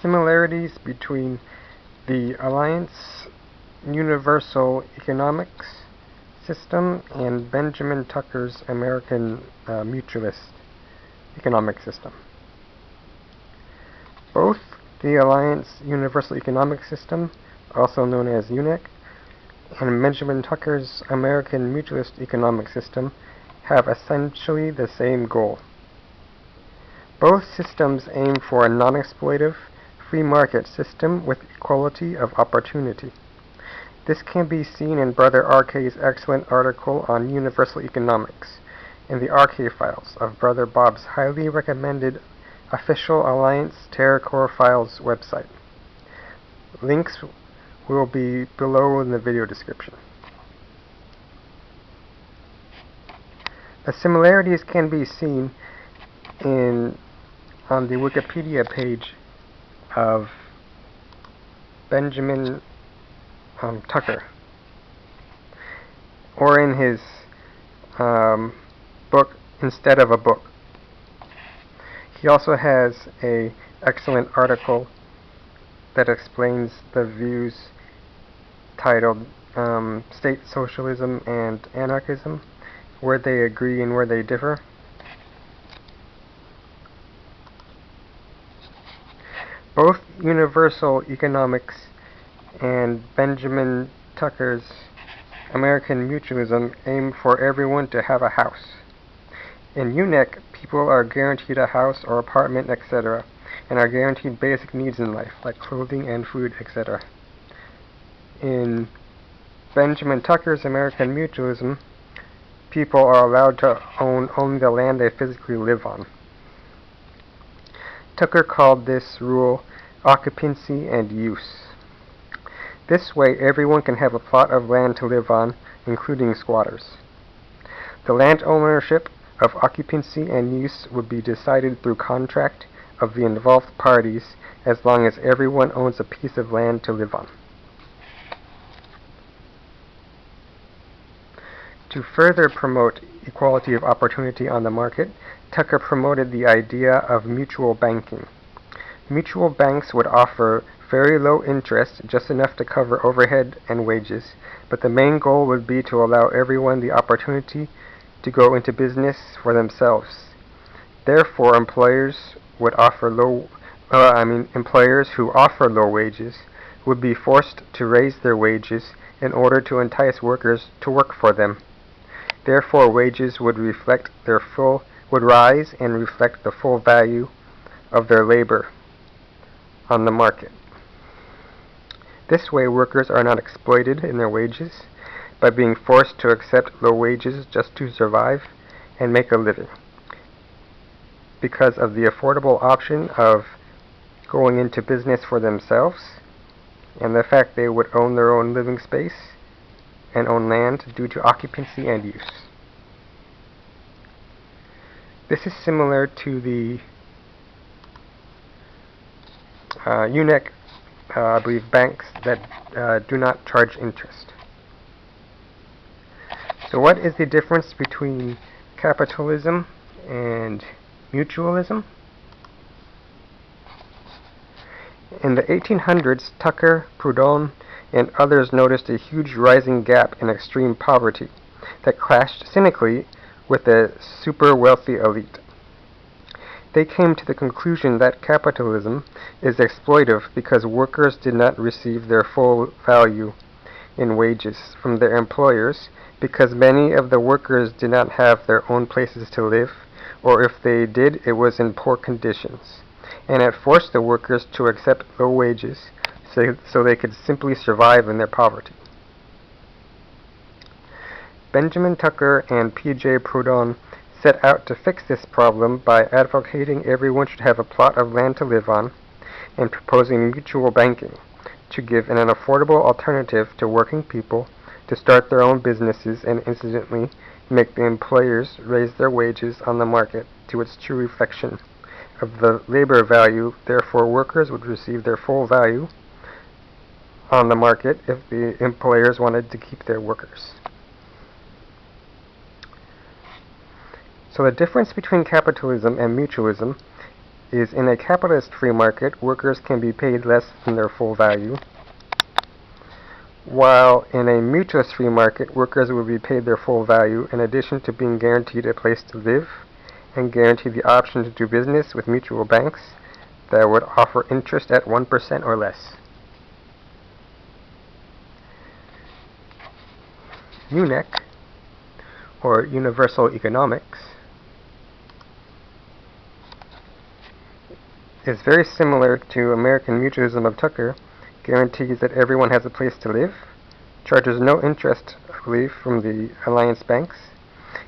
Similarities between the Alliance Universal Economics System and Benjamin Tucker's American Mutualist Economic System. Both the Alliance Universal Economic System, also known as UNEC, and Benjamin Tucker's American Mutualist Economic System have essentially the same goal. Both systems aim for a non-exploitive, free market system with equality of opportunity. This can be seen in Brother ArKay's excellent article on universal economics in the ArKay Files of Brother Bob's highly recommended official Alliance TerraKor Files website. Links will be below in the video description. The similarities can be seen on the Wikipedia page of Benjamin Tucker, or in his book Instead of a Book. He also has an excellent article that explains the views titled State Socialism and Anarchism, where they agree and where they differ. Both universal economics and Benjamin Tucker's American Mutualism aim for everyone to have a house. In UNEC, people are guaranteed a house or apartment, etc., and are guaranteed basic needs in life, like clothing and food, etc. In Benjamin Tucker's American Mutualism, people are allowed to own only the land they physically live on. Tucker called this rule occupancy and use. This way, everyone can have a plot of land to live on, including squatters. The land ownership of occupancy and use would be decided through contract of the involved parties as long as everyone owns a piece of land to live on. To further promote equality of opportunity on the market, Tucker promoted the idea of mutual banking. Mutual banks would offer very low interest, just enough to cover overhead and wages, but the main goal would be to allow everyone the opportunity to go into business for themselves. Therefore, employers who offer low wages would be forced to raise their wages in order to entice workers to work for them. Therefore, wages would rise and reflect the full value of their labor on the market. This way, workers are not exploited in their wages by being forced to accept low wages just to survive and make a living, because of the affordable option of going into business for themselves and the fact they would own their own living space and own land due to occupancy and use. This is similar to the UNEC, I believe, banks that do not charge interest. So what is the difference between capitalism and mutualism? In the 1800s, Tucker, Proudhon, and others noticed a huge rising gap in extreme poverty that clashed cynically with the super wealthy elite. They came to the conclusion that capitalism is exploitive because workers did not receive their full value in wages from their employers, because many of the workers did not have their own places to live, or if they did, it was in poor conditions, and it forced the workers to accept low wages so they could simply survive in their poverty. Benjamin Tucker and P.J. Proudhon set out to fix this problem by advocating everyone should have a plot of land to live on and proposing mutual banking to give an affordable alternative to working people to start their own businesses and incidentally make the employers raise their wages on the market to its true reflection of the labor value. Therefore, workers would receive their full value on the market if the employers wanted to keep their workers. So the difference between capitalism and mutualism is in a capitalist free market, workers can be paid less than their full value, while in a mutualist free market, workers will be paid their full value in addition to being guaranteed a place to live and guaranteed the option to do business with mutual banks that would offer interest at 1% or less. UNEC, or Universal Economics, is very similar to American Mutualism of Tucker, guarantees that everyone has a place to live, charges no interest, I believe, from the alliance banks,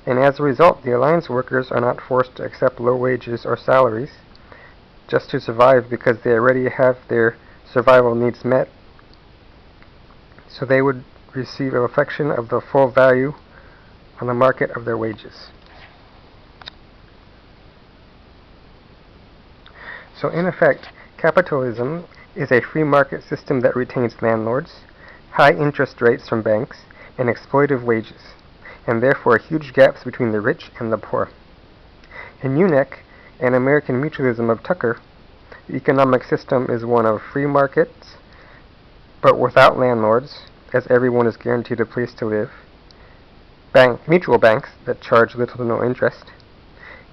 and as a result, the alliance workers are not forced to accept low wages or salaries just to survive because they already have their survival needs met, so they would receive a reflection of the full value on the market of their wages. So in effect, capitalism is a free market system that retains landlords, high interest rates from banks, and exploitative wages, and therefore huge gaps between the rich and the poor. In UNEC, an American Mutualism of Tucker, the economic system is one of free markets, but without landlords, as everyone is guaranteed a place to live, mutual banks that charge little to no interest,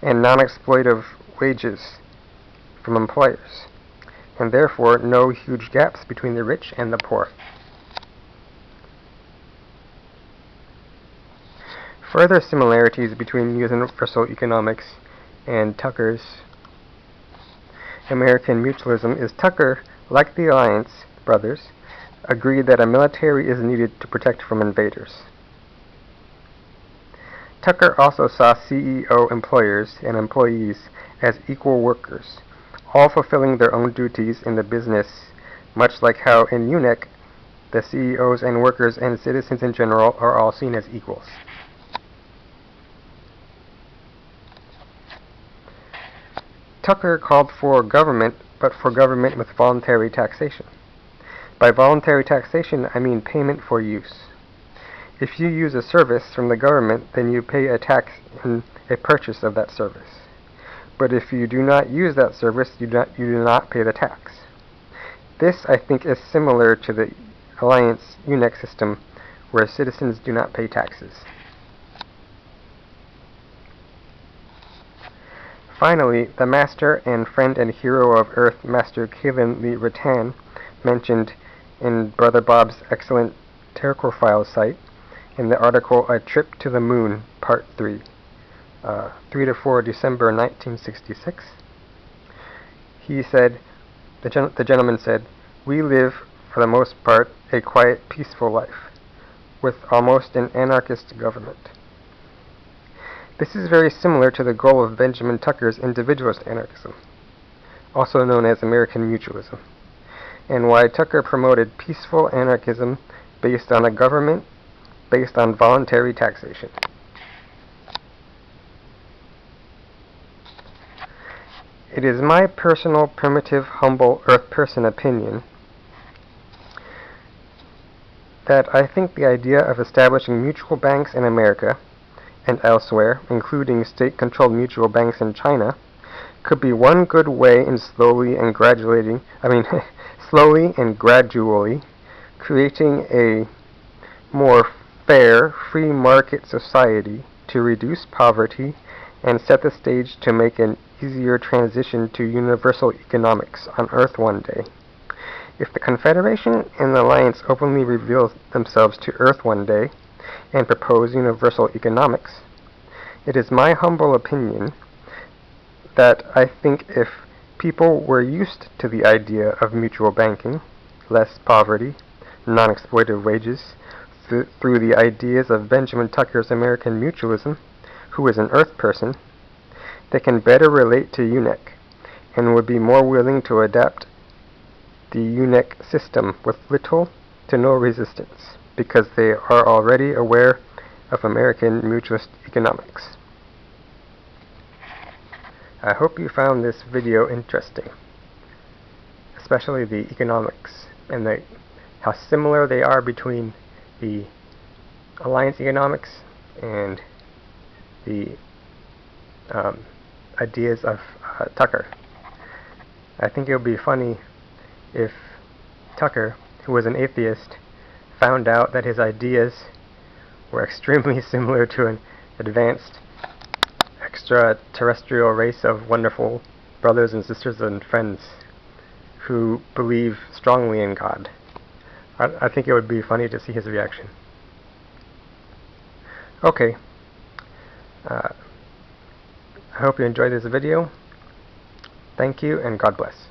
and non-exploitative wages from employers, and therefore no huge gaps between the rich and the poor. Further similarities between Universal Economics and Tucker's American Mutualism is Tucker, like the Alliance brothers, agreed that a military is needed to protect from invaders. Tucker also saw CEO employers and employees as equal workers, all fulfilling their own duties in the business, much like how in UNEC, the CEOs and workers and citizens in general are all seen as equals. Tucker called for government, but for government with voluntary taxation. By voluntary taxation, I mean payment for use. If you use a service from the government, then you pay a tax in a purchase of that service. But if you do not use that service, you do not pay the tax. This, I think, is similar to the Alliance UNEC system, where citizens do not pay taxes. Finally, the master and friend and hero of Earth, Master Kalen Lee Rattan, mentioned in Brother Bob's excellent TerraKor Files site in the article A Trip to the Moon, Part 3, 3 to 4 December 1966. He said, the gentleman said, "We live, for the most part, a quiet, peaceful life, with almost an anarchist government." This is very similar to the goal of Benjamin Tucker's individualist anarchism, also known as American Mutualism, and why Tucker promoted peaceful anarchism based on a government based on voluntary taxation. It is my personal, primitive, humble, earth person opinion that I think the idea of establishing mutual banks in America and elsewhere, including state-controlled mutual banks in China, could be one good way in slowly and gradually creating a more fair, free market society to reduce poverty and set the stage to make an easier transition to universal economics on Earth one day. If the Confederation and the Alliance openly reveal themselves to Earth one day and propose universal economics, it is my humble opinion that I think if people were used to the idea of mutual banking, less poverty, non-exploitative wages, through the ideas of Benjamin Tucker's American Mutualism, who is an Earth person, they can better relate to UNEC and would be more willing to adapt the UNEC system with little to no resistance, because they are already aware of American Mutualist economics. I hope you found this video interesting, especially the economics and how similar they are between the Alliance economics and the ideas of Tucker. I think it would be funny if Tucker, who was an atheist, found out that his ideas were extremely similar to an advanced extraterrestrial race of wonderful brothers and sisters and friends who believe strongly in God. I think it would be funny to see his reaction. Okay. I hope you enjoyed this video. Thank you, and God bless.